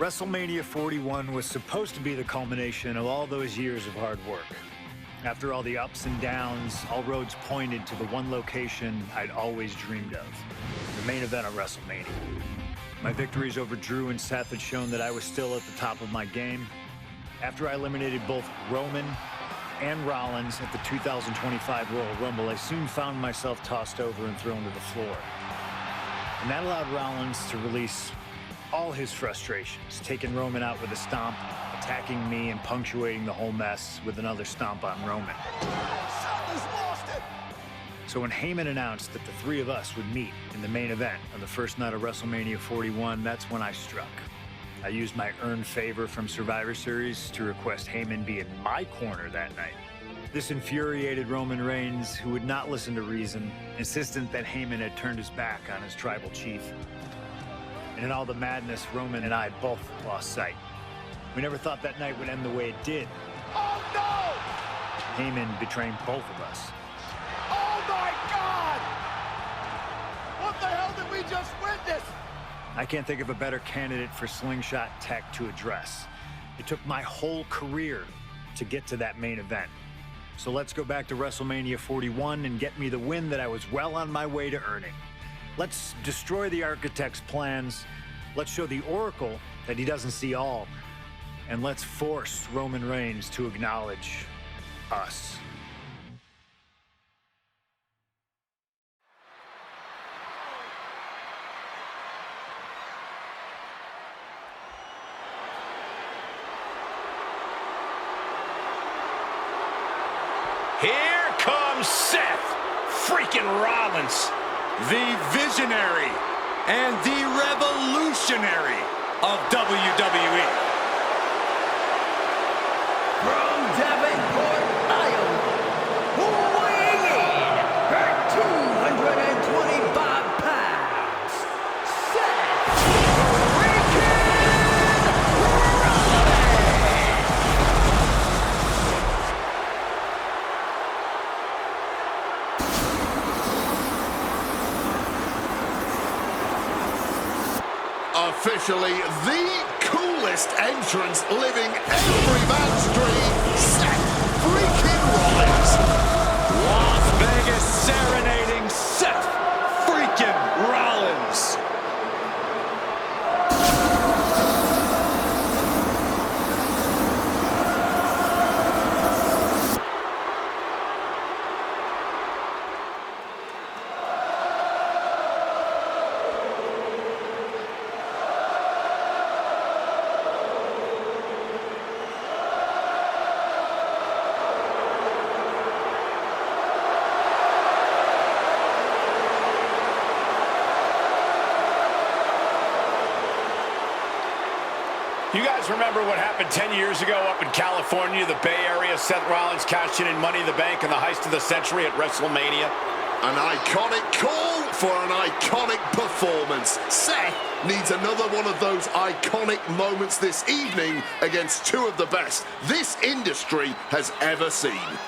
WrestleMania 41 was supposed to be the culmination of all those years of hard work. After all the ups and downs, all roads pointed to the one location I'd always dreamed of, the main event of WrestleMania. My victories over Drew and Seth had shown that I was still at the top of my game. After I eliminated both Roman and Rollins at the 2025 Royal Rumble, I soon found myself tossed over and thrown to the floor. And that allowed Rollins to release all his frustrations, taking Roman out with a stomp, attacking me, and punctuating the whole mess with another stomp on Roman. So when Heyman announced that the three of us would meet in the main event on the first night of WrestleMania 41, that's when I struck. I used my earned favor from Survivor Series to request Heyman be in my corner that night. This infuriated Roman Reigns, who would not listen to reason, insistent that Heyman had turned his back on his tribal chief. And in all the madness, Roman and I both lost sight. We never thought that night would end the way it did. Oh, no! Heyman betraying both of us. Oh, my God! What the hell did we just witness? I can't think of a better candidate for Slingshot Tech to address. It took my whole career to get to that main event. So let's go back to WrestleMania 41 and get me the win that I was well on my way to earning. Let's destroy the Architect's plans. Let's show the Oracle that he doesn't see all. And let's force Roman Reigns to acknowledge us. Here comes Seth freaking Rollins, the visionary and the revolutionary of WWE. From Davenport, Iowa, weighing in at 225 pounds, Seth freaking Rollins! Officially the coolest entrance living every man's dream, Seth freaking Rollins. Las Vegas serenading Seth freaking Rollins. You guys remember what happened 10 years ago up in California, the Bay Area? Seth Rollins cashing in Money in the Bank and the heist of the century at WrestleMania. An iconic call for an iconic performance. Seth needs another one of those iconic moments this evening against two of the best this industry has ever seen.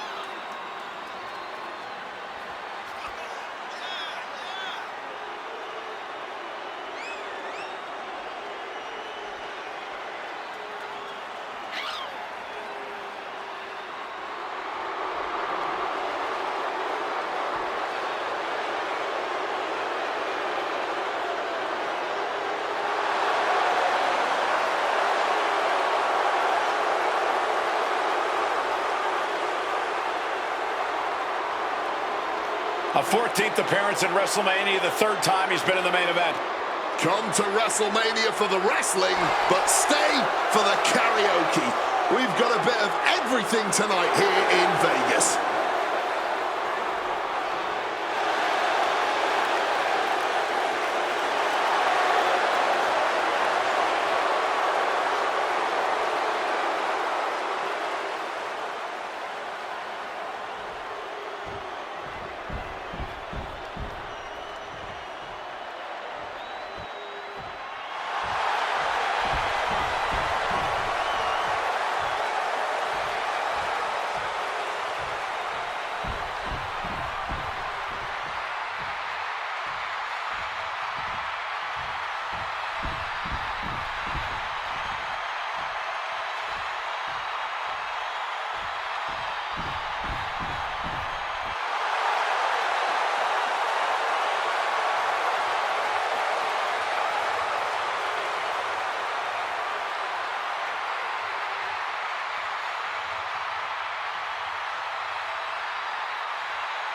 A 14th appearance at WrestleMania, the third time he's been in the main event. Come to WrestleMania for the wrestling, but stay for the karaoke. We've got a bit of everything tonight here in Vegas.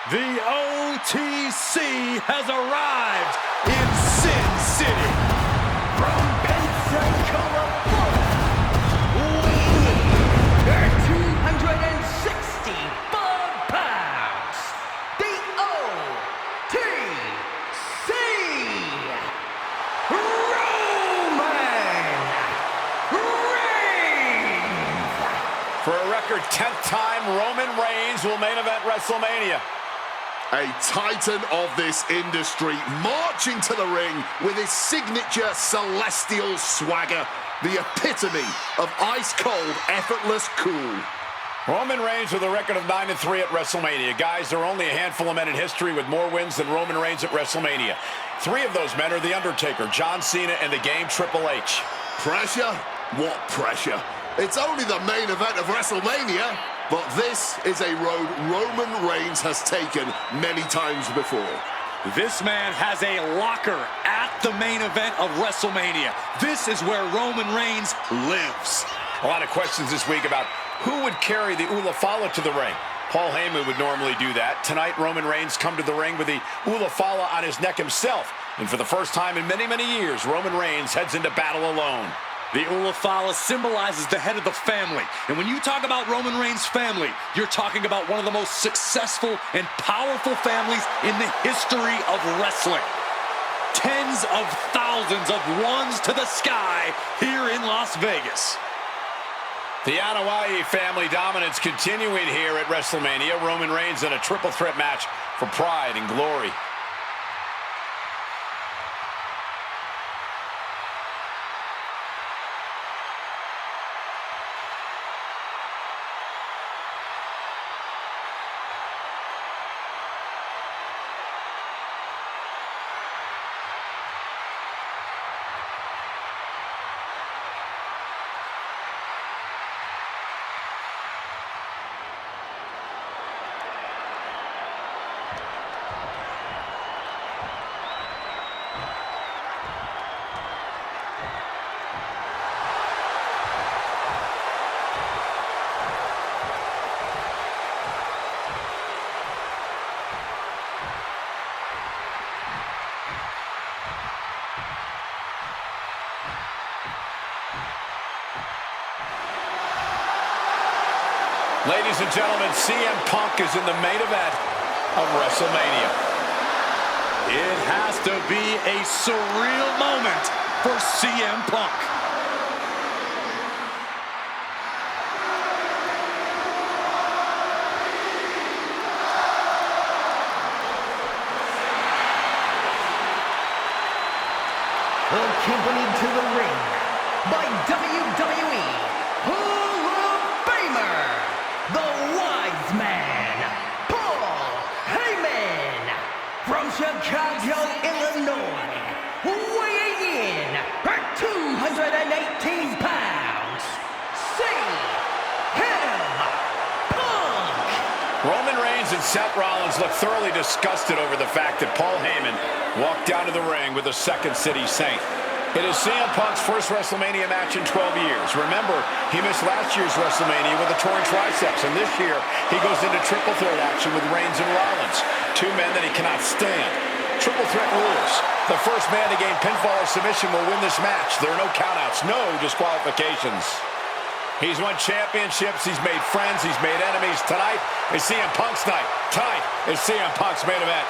The OTC has arrived in Sin City. From Pensacola, Florida, weighing in at 265 pounds, the OTC, Roman Reigns. For a record 10th time, Roman Reigns will main event WrestleMania. A titan of this industry marching to the ring with his signature celestial swagger, the epitome of ice-cold, effortless cool. Roman Reigns with a record of 9-3 at WrestleMania. Guys, there are only a handful of men in history with more wins than Roman Reigns at WrestleMania. 3 of those men are The Undertaker, John Cena, and the Game Triple H. Pressure? What pressure? It's only the main event of WrestleMania, but this is a road Roman Reigns has taken many times before. This man has a locker at the main event of WrestleMania. This is where Roman Reigns lives. A lot of questions this week about who would carry the Ulafala to the ring. Paul Heyman would normally do that. Tonight, Roman Reigns come to the ring with the Ulafala on his neck himself. And for the first time in many, many years, Roman Reigns heads into battle alone. The Ulafala symbolizes the head of the family. And when you talk about Roman Reigns' family, you're talking about one of the most successful and powerful families in the history of wrestling. Tens of thousands of ones to the sky here in Las Vegas. The Anoa'i family dominance continuing here at WrestleMania. Roman Reigns in a triple threat match for pride and glory. Ladies and gentlemen, CM Punk is in the main event of WrestleMania. It has to be a surreal moment for CM Punk. Accompanied to the ring by WWE Hall of Famer, the Wise Man, Paul Heyman, from Chicago, Illinois, weighing in at 218 pounds, CM Punk. Roman Reigns and Seth Rollins look thoroughly disgusted over the fact that Paul Heyman walked down to the ring with a Second City Saint. It is CM Punk's first WrestleMania match in 12 years. Remember, he missed last year's WrestleMania with a torn triceps, and this year he goes into triple threat action with Reigns and Rollins, 2 men that he cannot stand. Triple threat rules. The first man to gain pinfall or submission will win this match. There are no countouts, no disqualifications. He's won championships, he's made friends, he's made enemies. Tonight is CM Punk's night. Tonight is CM Punk's main event.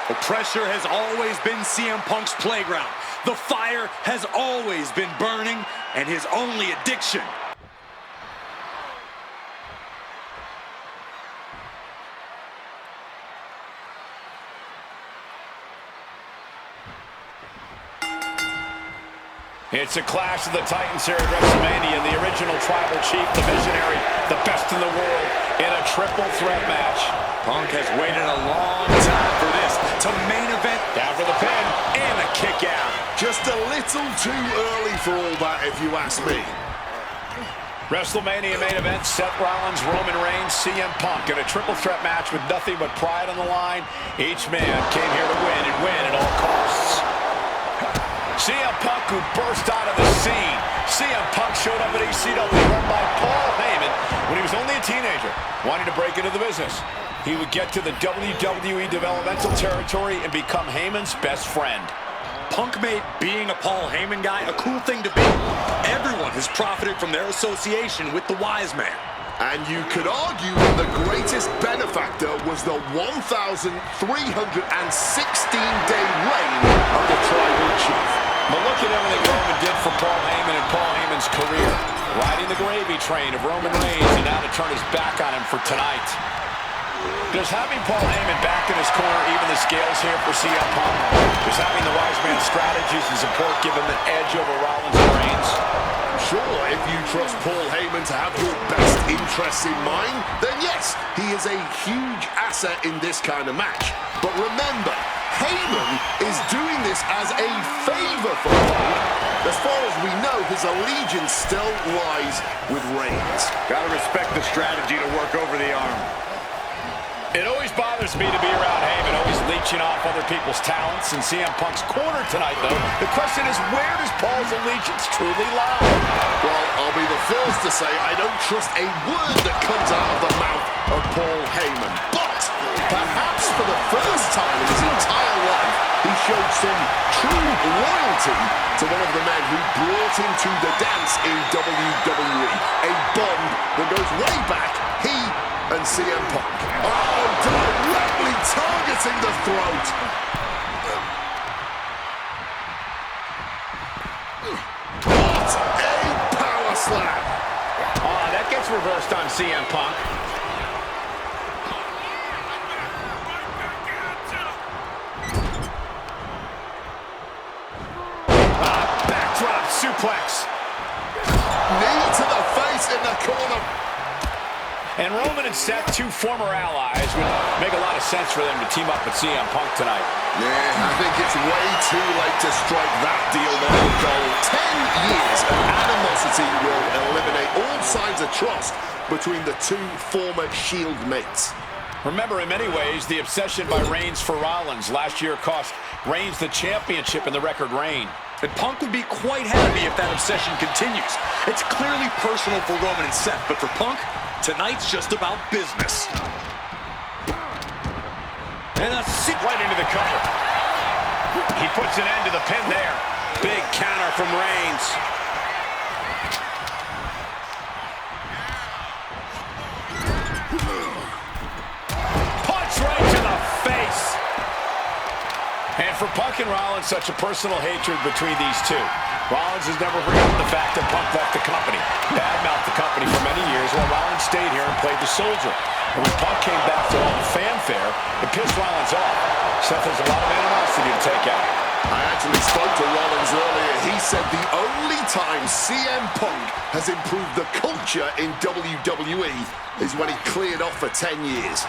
The pressure has always been CM Punk's playground. The fire has always been burning, and his only addiction. It's a clash of the Titans here at WrestleMania. The original tribal chief, the visionary, the best in the world in a triple threat match. Punk has waited a long time for this. To main event. Down for the pin and a kick out. Just a little too early for all that, if you ask me. WrestleMania main event, Seth Rollins, Roman Reigns, CM Punk in a triple threat match with nothing but pride on the line. Each man came here to win and win at all costs. CM Punk, who burst out of the scene. CM Punk showed up at ECW run by Paul Heyman when he was only a teenager, wanting to break into the business. he would get to the WWE developmental territory and become Heyman's best friend. Punk made being a Paul Heyman guy a cool thing to be. Everyone has profited from their association with the wise man. And you could argue that the greatest benefactor was the 1,316-day reign of the Tribal Chief. But look at everything Roman did for Paul Heyman and Paul Heyman's career. Riding the gravy train of Roman Reigns, and now to turn his back on him for tonight. Does having Paul Heyman back in his corner even the scales here for CM Punk? Does having the wise man's strategies and support give him an edge over Rollins and Reigns? Sure, if you trust Paul Heyman to have your best interests in mind, then yes, he is a huge asset in this kind of match. But remember, Heyman is doing this as a favor for Punk. As far as we know, his allegiance still lies with Reigns. Gotta respect the strategy to work over the arm. It always bothers me to be around Heyman, always leeching off other people's talents. In CM Punk's corner tonight, though, the question is, where does Paul's allegiance truly lie? Well, I'll be the first to say I don't trust a word that comes out of the mouth of Paul Heyman. But perhaps for the first time in his entire life, he showed some true loyalty to one of the men who brought him to the dance in WWE. A bond that goes way back, he and CM Punk. Oh, directly targeting the throat. What a power slam. Oh, that gets reversed on CM Punk. Backdrop suplex. Knee to the face in the corner. And Roman and Seth, two former allies, would make a lot of sense for them to team up with CM Punk tonight. Yeah, I think it's way too late to strike that deal, Michael Cole. 10 years of animosity will eliminate all signs of trust between the two former Shield mates. Remember, in many ways, the obsession by Reigns for Rollins last year cost Reigns the championship in the record reign. And Punk would be quite happy if that obsession continues. It's clearly personal for Roman and Seth, but for Punk, tonight's just about business. And a seat right into the cover. He puts an end to the pin there. Big counter from Reigns. Punch right to the face. And for Punk and Rollins, such a personal hatred between these two. Rollins has never forgotten the fact that Punk left the company, badmouthed the company for many years, while Rollins stayed here and played the soldier. And when Punk came back to all the fanfare, it pissed Rollins off. Seth has a lot of animosity to take out. I actually spoke to Rollins earlier. He said the only time CM Punk has improved the culture in WWE is when he cleared off for 10 years.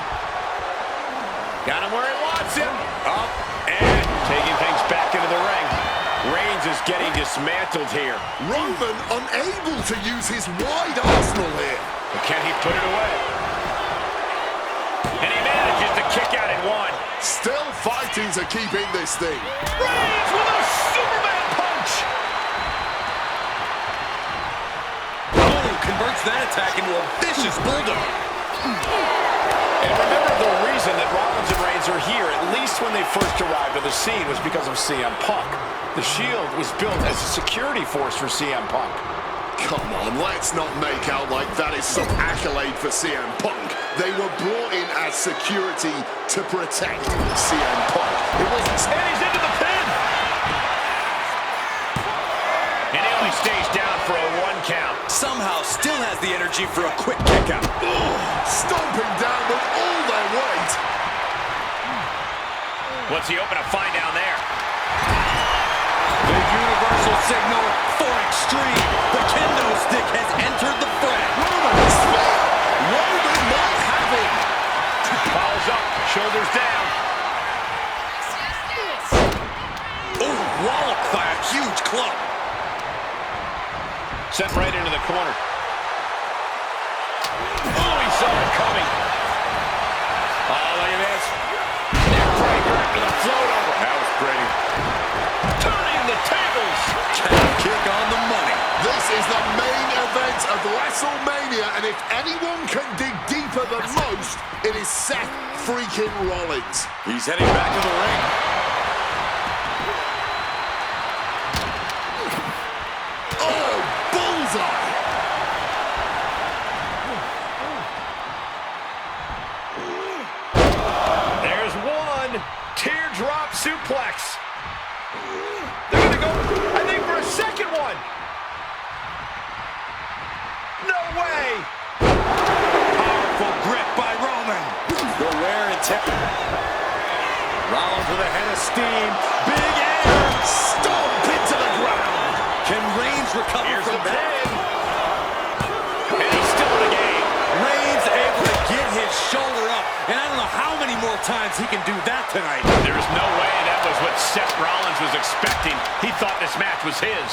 Got him where he wants him. Up and taking things back into the ring. Reigns is getting dismantled here. Roman unable to use his wide arsenal here. But can he put it away? And he manages to kick out at one. Still fighting to keep in this thing. Reigns with a Superman punch. Oh, converts that attack into a vicious bulldog. And remember, the reason that Rollins and Reigns are here, at least when they first arrived on the scene, was because of CM Punk. The Shield was built as a security force for CM Punk. Come on, let's not make out like that is some accolade for CM Punk. They were brought in as security to protect CM Punk. It wasn't... And he's into the pin! And he only stays down for a 1 count. Somehow still has the energy for a quick kick out. Stomping down with all their weight. What's he hoping to find down there? The universal signal for extreme. The kendo stick has entered the fray. Roman might have him. Follows up, shoulders down. Oh, walloped by a huge club. Sent right into the corner. Oh, he saw it coming. Oh, look at this. Neckbreaker after the float over. That was pretty. Turning the tables. Kick on the money. This is the main event of WrestleMania, and if anyone can dig deep deeper than most, it is Seth freaking Rollins. He's heading back to the ring. Oh, bullseye! There's one. Teardrop suplex. They're going to go, I think, for a second one. No way. Powerful grip by Roman. The wear and tear. Rollins with a head of steam. Big air. Stomp into the ground. Can Reigns recover Here's from the that? pin. And he's still in the game. Reigns able to get his shoulder up. And I don't know how many more times he can do that tonight. There's no way that was what Seth Rollins was expecting. He thought this match was his.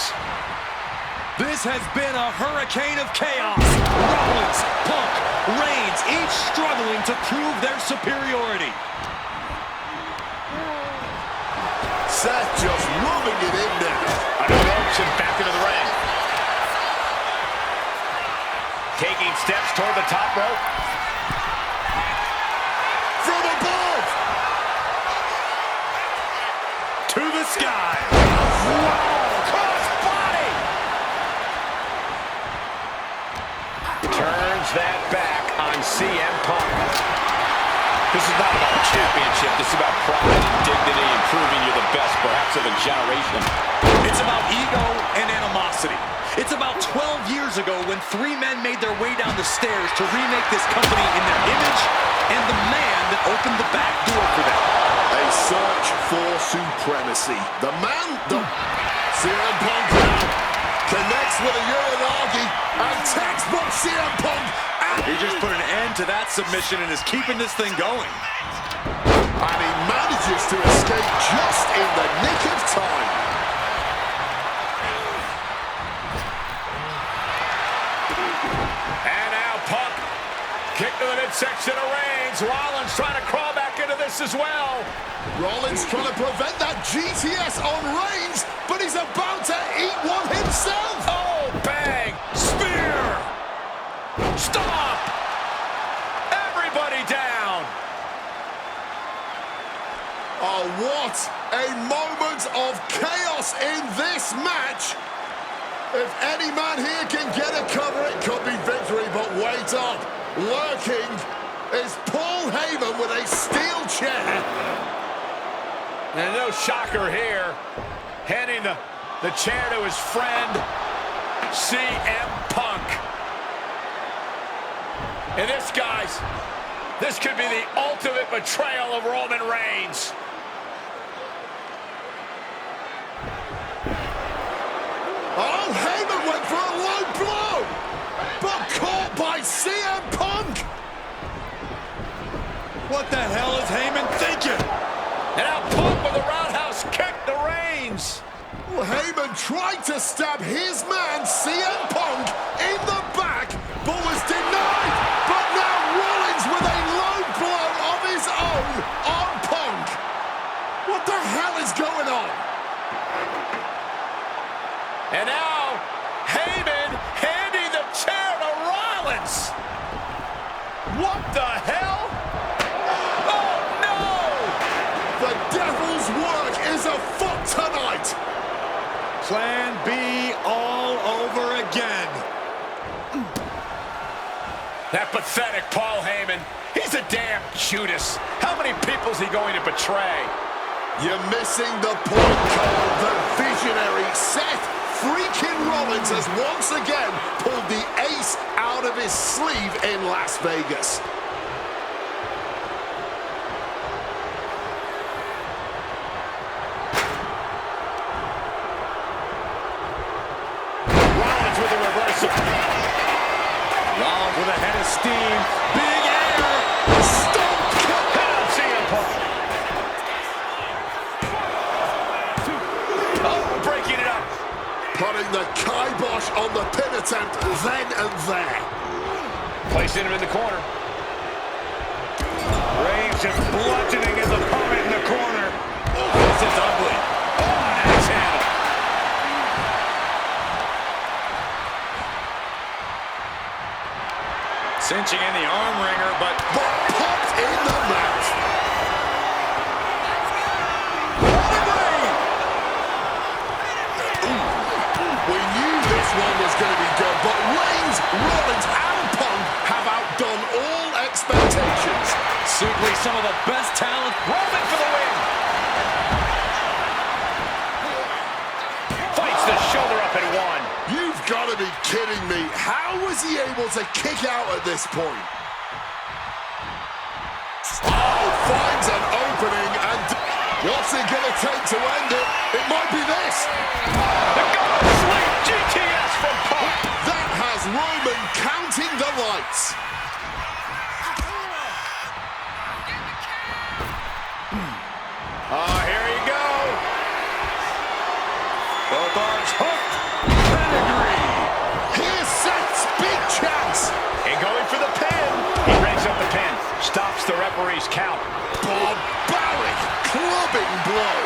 This has been a hurricane of chaos. Rollins, Punk, Reigns, each struggling to prove their superiority. Seth just rubbing it in now. Under the ropes and back into the ring. Taking steps toward the top rope. From above. To the sky. Cross body. Turns that back on CM Punk. This is not about a championship. This is about pride and dignity and proving you're the best, perhaps of a generation. It's about ego and animosity. It's about 12 years ago when three men made their way down the stairs to remake this company in their image and the man that opened the back door for them. A search for supremacy. The man, CM Punk now connects with a Uranagi and textbook CM Punk. He just put an end to that submission and is keeping this thing going. And he manages to escape just in the nick of time. And now Punk kick to the midsection of Reigns. Rollins trying to crawl back into this as well. Rollins trying to prevent that GTS on Reigns, but he's about to eat one himself. Oh, bang! Spear! Stop! Everybody down! Oh, what a moment of chaos in this match. If any man here can get a cover, it could be victory, but wait up. Lurking is Paul Heyman with a steel chair. And no shocker here. Handing the chair to his friend, CM Punk. And this, guys, this could be the ultimate betrayal of Roman Reigns. Oh, Heyman went for a low blow, but caught by CM Punk. What the hell is Heyman thinking? And now Punk with a roundhouse kick to Reigns. Well, Heyman tried to stab his man, CM Punk, in the back, but was denied. But now Rollins with a low blow of his own on Punk. What the hell is going on? And now Heyman handing the chair to Rollins. What the hell? Oh, no! The devil's work is afoot tonight. Plan B all over again. That pathetic Paul Heyman. He's a damn Judas. How many people's he going to betray? You're missing the point, Cole. The visionary Seth freaking Rollins has once again pulled the ace out of his sleeve in Las Vegas. Rollins with a reversal. Rollins with a head of steam. Big air. Stomp kick. Down CM Punk. Oh, breaking it up. Putting the kibosh on the pin attempt then and there. Placing him in the corner. Reigns just bludgeoning his opponent in the corner. This is ugly. Oh, an axe handle. Cinching in the arm wringer, but popped in the mouth. We knew this one was going to be good, but Reigns, Rollins, and Punk have outdone all expectations. Simply some of the best talent. Roman for the win. Fights the shoulder up and one. You've got to be kidding me. How was he able to kick out at this point? Oh, finds an opening, and what's it going to take to end it? It might be this. The God Sling GTS from Punk. That has Roman counting the lights. Oh, here you go. Both arms hooked. Pedigree. Here's Seth's big chance. And going for the pin. He breaks up the pin. Stops the referee's count. Barbaric clubbing blow.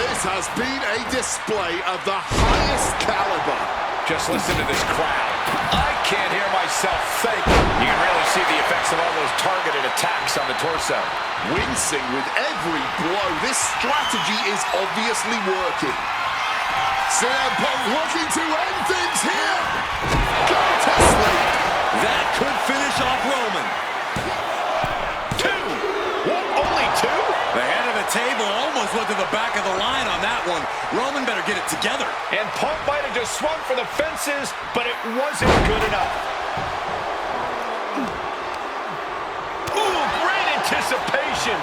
This has been a display of the highest caliber. Just listen to this crowd. I can't hear myself think. You can really see the effects of all those targeted attacks on the torso. Wincing with every blow. This strategy is obviously working. CM Punk looking to end things here. Go to sleep. That could finish off Roman. Two. What? Only two? The head of the table almost went to the back of the line on that one. Roman better get it together. And Punk might have just swung for the fences, but it wasn't good enough. Ooh, great anticipation.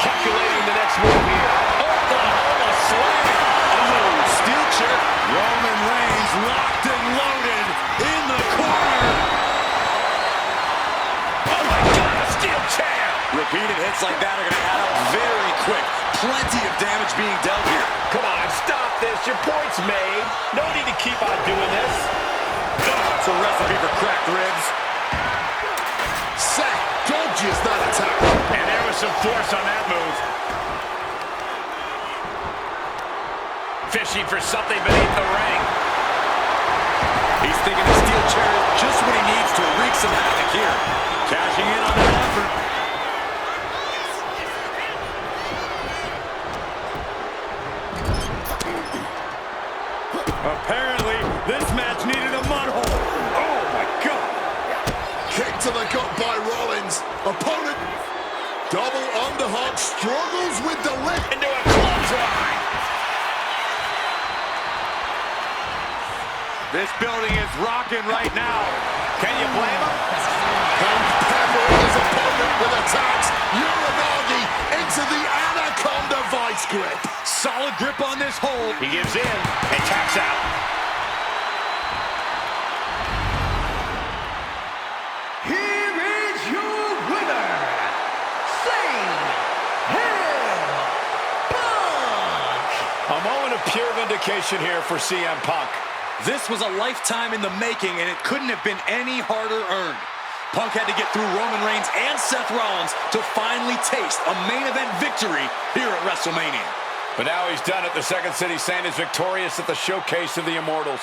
Calculating the next move here. Oklahoma slam. Oh, steel chair. Roman Reigns locked and loaded in the corner. Oh my God, a steel chair. Repeated hits like that are going to add up very quick. Plenty of damage being dealt here. Come on, stop this. Your point's made. No need to keep on doing this. It's a recipe for cracked ribs. Seth dodges that attack. And there was some force on that move. Fishing for something beneath the ring. He's thinking the steel chair is just what he needs to wreak some havoc here. Cashing in on that effort. Apparently, this match needed a mud hole. Oh, my God. Kick to the gut by Rollins. Opponent. Double underhook. Struggles with the lift. Into a clothesline. This building is rocking right now. Can you blame him? Punk peppering his opponent with attacks. Uranagi into the Anaconda vice grip. Solid grip on this hold. He gives in and taps out. Here is your winner, Punk. A moment of pure vindication here for CM Punk. This was a lifetime in the making, and it couldn't have been any harder earned. Punk had to get through Roman Reigns and Seth Rollins to finally taste a main event victory here at WrestleMania. But now he's done it. The Second City Saint is victorious at the Showcase of the Immortals.